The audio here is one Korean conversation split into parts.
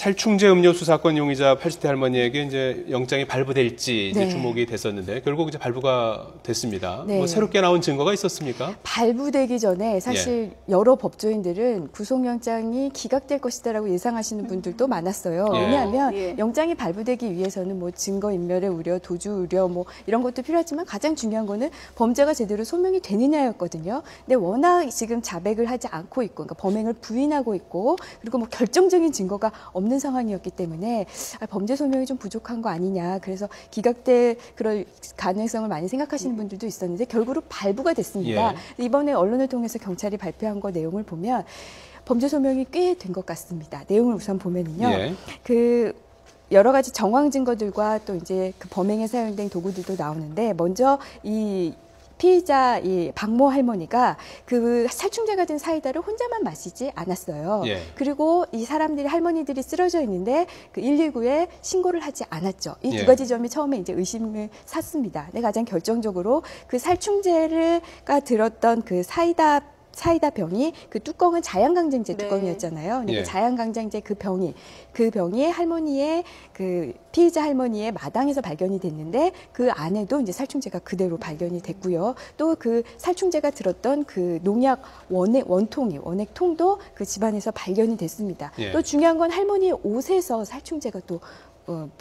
살충제 음료수 사건 용의자 80대 할머니에게 이제 영장이 발부될지 이제 네. 주목이 됐었는데 결국 이제 발부가 됐습니다. 네. 뭐 새롭게 나온 증거가 있었습니까? 발부되기 전에 사실 여러 법조인들은 구속영장이 기각될 것이다라고 예상하시는 분들도 많았어요. 예. 왜냐하면 영장이 발부되기 위해서는 뭐 증거인멸의 우려, 도주 우려 뭐 이런 것도 필요하지만 가장 중요한 거는 범죄가 제대로 소명이 되느냐였거든요. 근데 워낙 지금 자백을 하지 않고 있고, 그러니까 범행을 부인하고 있고, 그리고 뭐 결정적인 증거가 없는 상황이었기 때문에 범죄 소명이 좀 부족한 거 아니냐. 그래서 기각될 그럴 가능성을 많이 생각하시는 분들도 있었는데 결국은 발부가 됐습니다. 예. 이번에 언론을 통해서 경찰이 발표한 거 내용을 보면 범죄 소명이 꽤 된 것 같습니다. 내용을 우선 보면은요. 예. 그 여러 가지 정황 증거들과 또 이제 그 범행에 사용된 도구들도 나오는데 먼저 이 피의자 이 박모 할머니가 그 살충제가 든 사이다를 혼자만 마시지 않았어요. 예. 그리고 이 사람들이 할머니들이 쓰러져 있는데 그 119에 신고를 하지 않았죠. 이 두 예. 가지 점이 처음에 이제 의심을 샀습니다. 근데 가장 결정적으로 그 살충제가 들었던 그 사이다 병이 그 뚜껑은 자양강장제 뚜껑이었잖아요. 근데 예. 그 자양강장제 그 병이 할머니의 그 피의자 할머니의 마당에서 발견이 됐는데 그 안에도 이제 살충제가 그대로 발견이 됐고요. 또 그 살충제가 들었던 그 농약 원액통도 그 집안에서 발견이 됐습니다. 예. 또 중요한 건 할머니의 옷에서 살충제가 또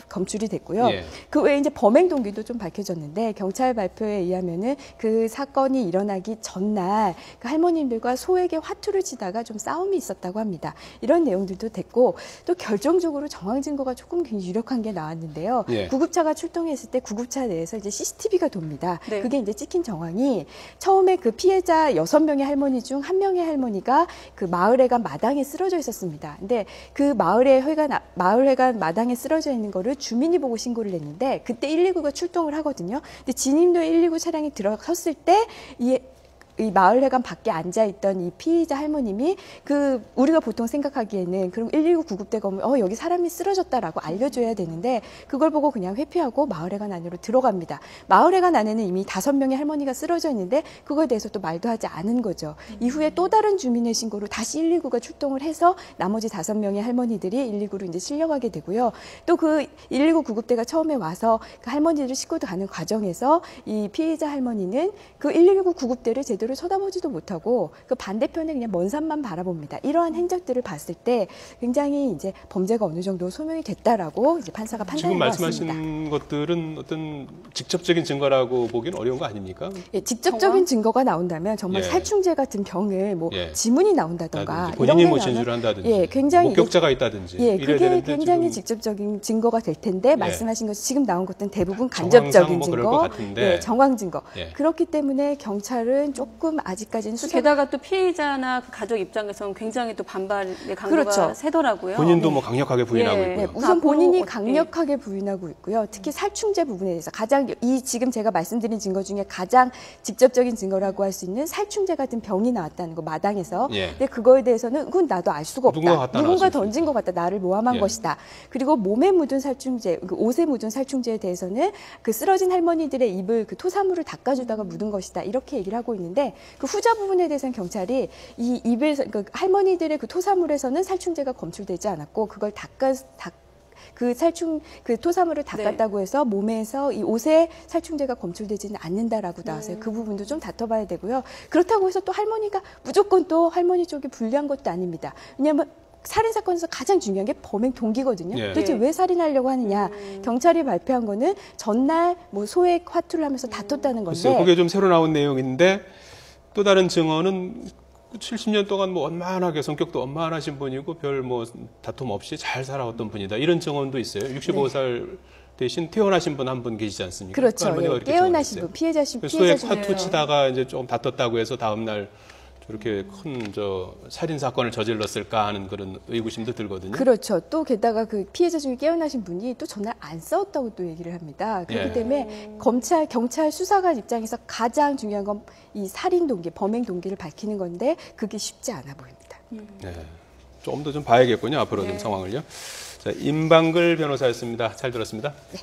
검출이 됐고요. 예. 그 외에 이제 범행 동기도 좀 밝혀졌는데 경찰 발표에 의하면은 그 사건이 일어나기 전날 그 할머님들과 소에게 화투를 치다가 좀 싸움이 있었다고 합니다. 이런 내용들도 됐고 또 결정적으로 정황 증거가 조금 굉장히 유력한 게 나왔는데요. 예. 구급차가 출동했을 때 구급차 내에서 이제 CCTV가 돕니다. 네. 그게 이제 찍힌 정황이 처음에 그 피해자 6명의 할머니 중 1명의 할머니가 그 마을회관 마당에 쓰러져 있었습니다. 근데 그 마을회관 마당에 쓰러져 있는 거를 주민이 보고 신고를 했는데 그때 119가 출동을 하거든요. 근데 진입로 119 차량이 들어섰을 때 이 마을회관 밖에 앉아있던 이 피의자 할머님이 그 우리가 보통 생각하기에는 그럼 119 구급대가 오면 여기 사람이 쓰러졌다라고 알려줘야 되는데 그걸 보고 그냥 회피하고 마을회관 안으로 들어갑니다. 마을회관 안에는 이미 5명의 할머니가 쓰러져 있는데 그거에 대해서 또 말도 하지 않은 거죠. 이후에 또 다른 주민의 신고로 다시 119가 출동을 해서 나머지 5명의 할머니들이 119로 이제 실려가게 되고요. 또 그 119 구급대가 처음에 와서 그 할머니들을 싣고 가는 과정에서 이 피의자 할머니는 그 119 구급대를 제대로 쳐다보지도 못하고 그 반대편에 그냥 먼 산만 바라봅니다. 이러한 행적들을 봤을 때 굉장히 이제 범죄가 어느 정도 소명이 됐다라고 이제 판사가 판단한 것 같습니다. 지금 말씀하신 것들은 어떤 직접적인 증거라고 보기는 어려운 거 아닙니까? 예, 직접적인 증거가 나온다면 정말 예. 살충제 같은 병을 뭐 예. 지문이 나온다던가 본인이 이런 뭐 게 진술을 한다든지 예, 굉장히 목격자가 있다든지 예, 이래야 그게 되는데 굉장히 지금 직접적인 증거가 될 텐데 말씀하신 것이 지금 나온 것들은 대부분 정황상 간접적인 뭐 그럴 증거, 것 같은데. 예, 정황 증거. 예. 그렇기 때문에 경찰은 조금 아직까지는 수사 게다가 또 피해자나 그 가족 입장에서는 굉장히 또 반발의 강도가 그렇죠. 세더라고요. 본인도 뭐 강력하게 부인하고 예. 있고요. 네, 우선 앞으로 본인이 어떻게- 강력하게 부인하고 있고요. 특히 살충제 부분에 대해서 가장 지금 제가 말씀드린 증거 중에 가장 직접적인 증거라고 할 수 있는 살충제 같은 병이 나왔다는 거 마당에서. 예. 근데 그거에 대해서는 그건 나도 알 수가 없다. 누군가 갖다 누군가 놨을 던진 것 같다. 나를 모함한 예. 것이다. 그리고 몸에 묻은 살충제, 그 옷에 묻은 살충제에 대해서는 그 쓰러진 할머니들의 입을 그 토사물을 닦아주다가 묻은 것이다. 이렇게 얘기를 하고 있는데 그 후자 부분에 대해서는 경찰이 이 입에서 그 할머니들의 그 토사물에서는 살충제가 검출되지 않았고 그걸 그 토사물을 닦았다고 해서 몸에서 이 옷에 살충제가 검출되지는 않는다라고 나와서요. 그 부분도 좀 다퉈봐야 되고요. 그렇다고 해서 또 할머니가 무조건 또 할머니 쪽이 불리한 것도 아닙니다. 왜냐하면 살인 사건에서 가장 중요한 게 범행 동기거든요. 예. 도대체 왜 살인하려고 하느냐? 경찰이 발표한 거는 전날 뭐 소액 화투를 하면서 다퉜다는 건데. 글쎄요, 그게 좀 새로 나온 내용인데 또 다른 증언은 70년 동안 뭐 원만하게 성격도 원만하신 분이고 별 뭐 다툼 없이 잘 살아왔던 분이다. 이런 증언도 있어요. 65살 대신 태어나신 분 한 분 계시지 않습니까? 그렇죠. 그 할머니가 예, 그렇게 깨어나신 증언했어요. 분, 피해자 소액 중 화투 치다가 이제 좀 다퉜다고 해서 다음 날 저렇게 큰 살인 사건을 저질렀을까 하는 그런 의구심도 들거든요. 그렇죠. 또 게다가 그 피해자 중에 깨어나신 분이 또 전날 안 싸웠다고 또 얘기를 합니다. 그렇기 예. 때문에 경찰 수사관 입장에서 가장 중요한 건 이 살인 동기, 범행 동기를 밝히는 건데 그게 쉽지 않아 보입니다. 네. 좀 더 좀 봐야겠군요. 앞으로 좀 상황을요. 자, 임방글 변호사였습니다. 잘 들었습니다. 네.